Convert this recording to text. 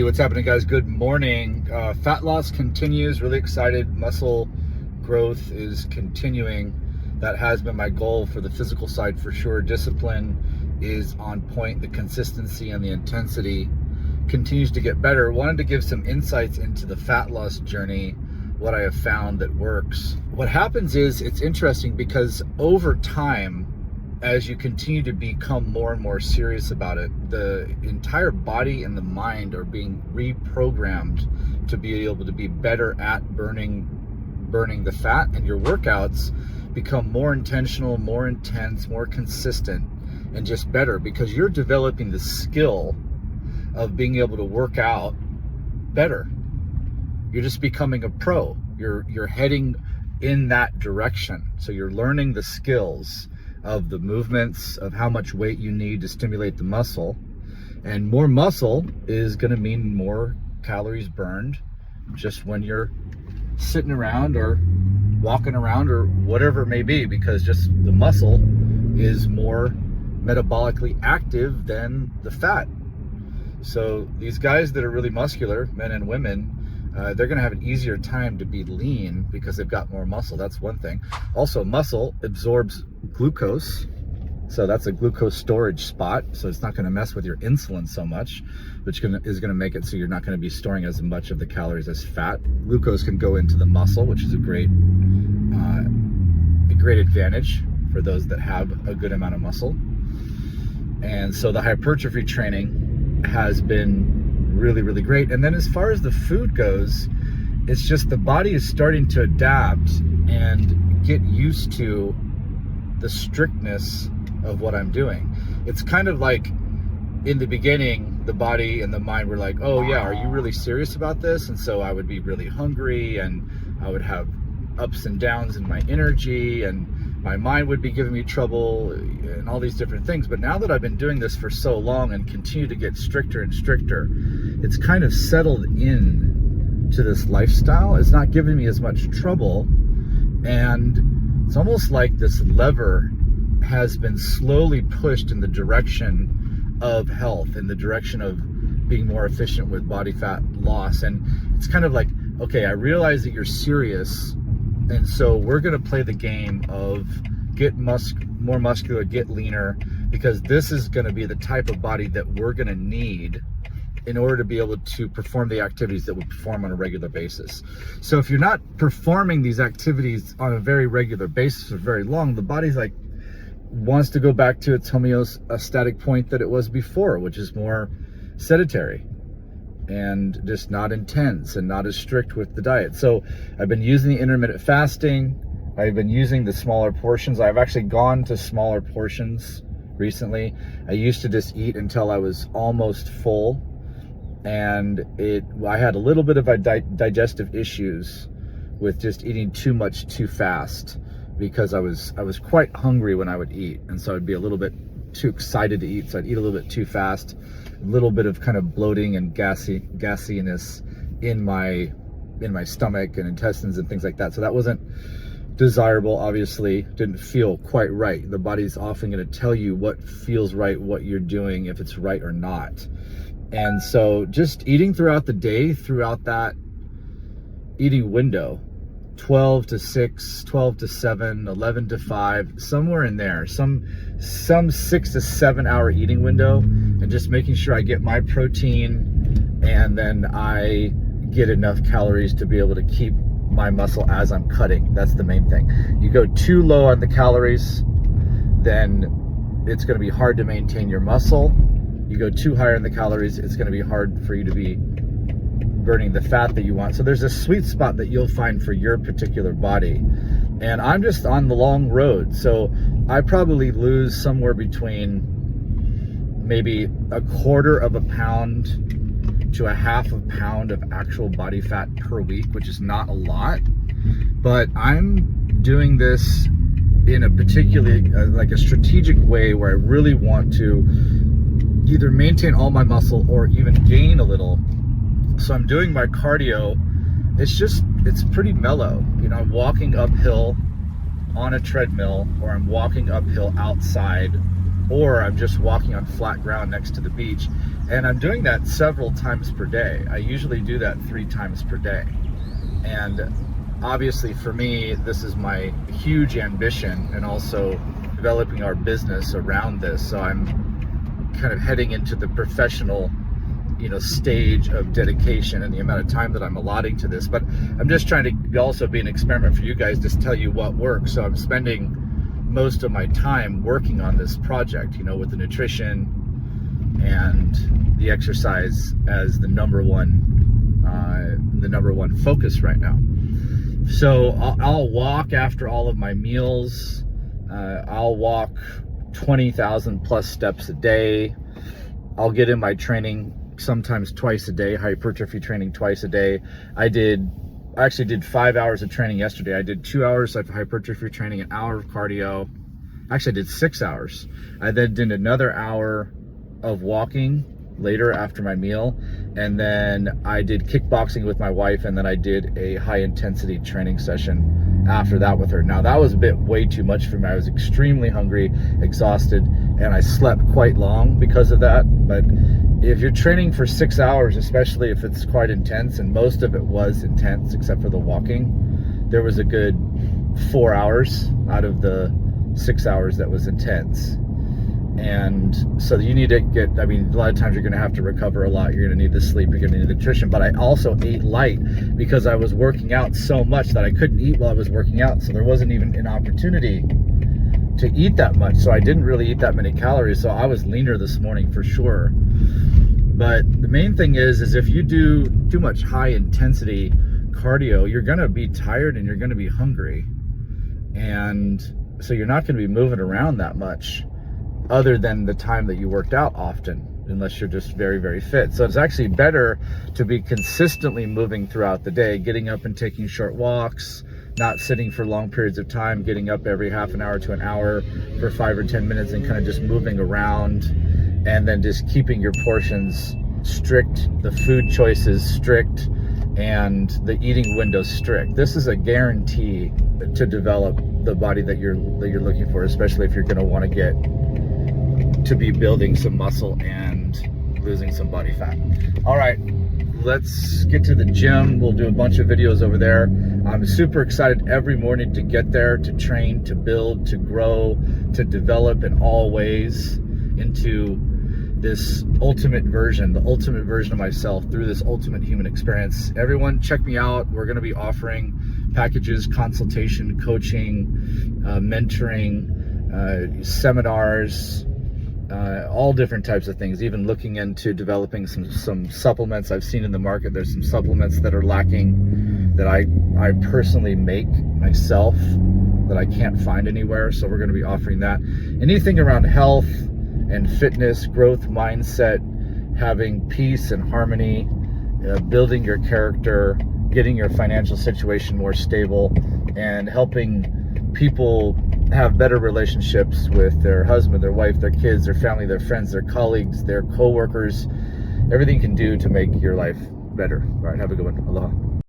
what's happening, guys? Good morning. Fat loss continues. Really excited. Muscle growth is continuing. That has been my goal for the physical side for sure. Discipline is on point. The consistency and the intensity continues to get better. Wanted to give some insights into the fat loss journey, what I have found that works. What happens is, it's interesting because over time, as you continue to become more and more serious about it, the entire body and the mind are being reprogrammed to be able to be better at burning the fat, and your workouts become more intentional, more intense, more consistent, and just better because you're developing the skill of being able to work out better. You're just becoming a pro. You're heading in that direction. So you're learning the skills of the movements, of how much weight you need to stimulate the muscle. And more muscle is gonna mean more calories burned just when you're sitting around or walking around or whatever it may be, because just the muscle is more metabolically active than the fat. So these guys that are really muscular, men and women, they're gonna have an easier time to be lean because they've got more muscle. That's one thing. Also, muscle absorbs glucose, so that's a glucose storage spot, so it's not gonna mess with your insulin so much, which is gonna make it so you're not gonna be storing as much of the calories as fat. Glucose can go into the muscle, which is a great advantage for those that have a good amount of muscle. And so the hypertrophy training has been really, really great. And then as far as the food goes, it's just the body is starting to adapt and get used to the strictness of what I'm doing. It's kind of like in the beginning, the body and the mind were like, oh yeah, are you really serious about this? And so I would be really hungry and I would have ups and downs in my energy, and my mind would be giving me trouble and all these different things. But now that I've been doing this for so long and continue to get stricter and stricter, it's kind of settled in to this lifestyle. It's not giving me as much trouble. And it's almost like this lever has been slowly pushed in the direction of health, in the direction of being more efficient with body fat loss. And it's kind of like, okay, I realize that you're serious, and so we're gonna play the game of get more muscular, get leaner, because this is gonna be the type of body that we're gonna need in order to be able to perform the activities that we perform on a regular basis. So if you're not performing these activities on a very regular basis or very long, the body's like, wants to go back to its homeostatic point that it was before, which is more sedentary and just not intense and not as strict with the diet. So I've been using the intermittent fasting. I've been using the smaller portions. I've actually gone to smaller portions recently. I used to just eat until I was almost full, and I had a little bit of digestive issues with just eating too much too fast, because I was quite hungry when I would eat, and so I'd be a little bit too excited to eat, so I'd eat a little bit too fast, a little bit of kind of bloating and gassiness in my stomach and intestines and things like that. So that wasn't desirable, obviously. Didn't feel quite right. The body's often going to tell you what feels right, what you're doing, if it's right or not. And so just eating throughout the day, throughout that eating window, 12 to 6, 12 to 7, 11 to 5, somewhere in there, some 6 to 7 hour eating window, and just making sure I get my protein and then I get enough calories to be able to keep my muscle as I'm cutting. That's the main thing. You go too low on the calories, then it's going to be hard to maintain your muscle. You go too high on the calories, it's going to be hard for you to be burning the fat that you want. So there's a sweet spot that you'll find for your particular body. And I'm just on the long road. So I probably lose somewhere between maybe 1/4 of a pound to a 1/2 pound of actual body fat per week, which is not a lot. But I'm doing this in a particularly, like a strategic way, where I really want to either maintain all my muscle or even gain a little. So I'm doing my cardio. It's pretty mellow. You know, I'm walking uphill on a treadmill, or I'm walking uphill outside or I'm just walking on flat ground next to the beach. And I'm doing that several times per day. I usually do that 3 times per day. And obviously for me, this is my huge ambition, and also developing our business around this. So I'm kind of heading into the professional, stage of dedication and the amount of time that I'm allotting to this. But I'm just trying to also be an experiment for you guys, just tell you what works. So I'm spending most of my time working on this project, with the nutrition and the exercise as the number one focus right now. So I'll walk after all of my meals. I'll walk 20,000 plus steps a day. I'll get in my training sometimes twice a day, hypertrophy training twice a day. I actually did 5 hours of training yesterday. I did 2 hours of hypertrophy training, an hour of cardio. Actually, I did 6 hours. I then did another hour of walking later after my meal. And then I did kickboxing with my wife, and then I did a high intensity training session after that with her. Now that was a bit way too much for me. I was extremely hungry, exhausted, and I slept quite long because of that. But if you're training for 6 hours, especially if it's quite intense, and most of it was intense except for the walking, there was a good 4 hours out of the 6 hours that was intense. And so you need to a lot of times you're going to have to recover a lot. You're going to need the sleep, you're going to need the nutrition. But I also ate light because I was working out so much that I couldn't eat while I was working out. So there wasn't even an opportunity to eat that much. So I didn't really eat that many calories. So I was leaner this morning for sure. But the main thing is if you do too much high intensity cardio, you're going to be tired and you're going to be hungry. And so you're not going to be moving around that much, other than the time that you worked out often, unless you're just very, very fit. So it's actually better to be consistently moving throughout the day, getting up and taking short walks, not sitting for long periods of time, getting up every half an hour to an hour for 5 or 10 minutes and kind of just moving around, and then just keeping your portions strict, the food choices strict, and the eating window strict. This is a guarantee to develop the body that you're looking for, especially if you're going to want to get to be building some muscle and losing some body fat. All right, let's get to the gym. We'll do a bunch of videos over there. I'm super excited every morning to get there, to train, to build, to grow, to develop in all ways into this ultimate version, the ultimate version of myself through this ultimate human experience. Everyone check me out. We're going to be offering packages, consultation, coaching, mentoring, seminars, all different types of things, even looking into developing some supplements. I've seen in the market there's some supplements that are lacking that I personally make myself that I can't find anywhere. So we're going to be offering that. Anything around health and fitness, growth mindset, having peace and harmony, building your character, getting your financial situation more stable, and helping people have better relationships with their husband, their wife, their kids, their family, their friends, their colleagues, their co-workers. Everything you can do to make your life better. All right, have a good one. Aloha.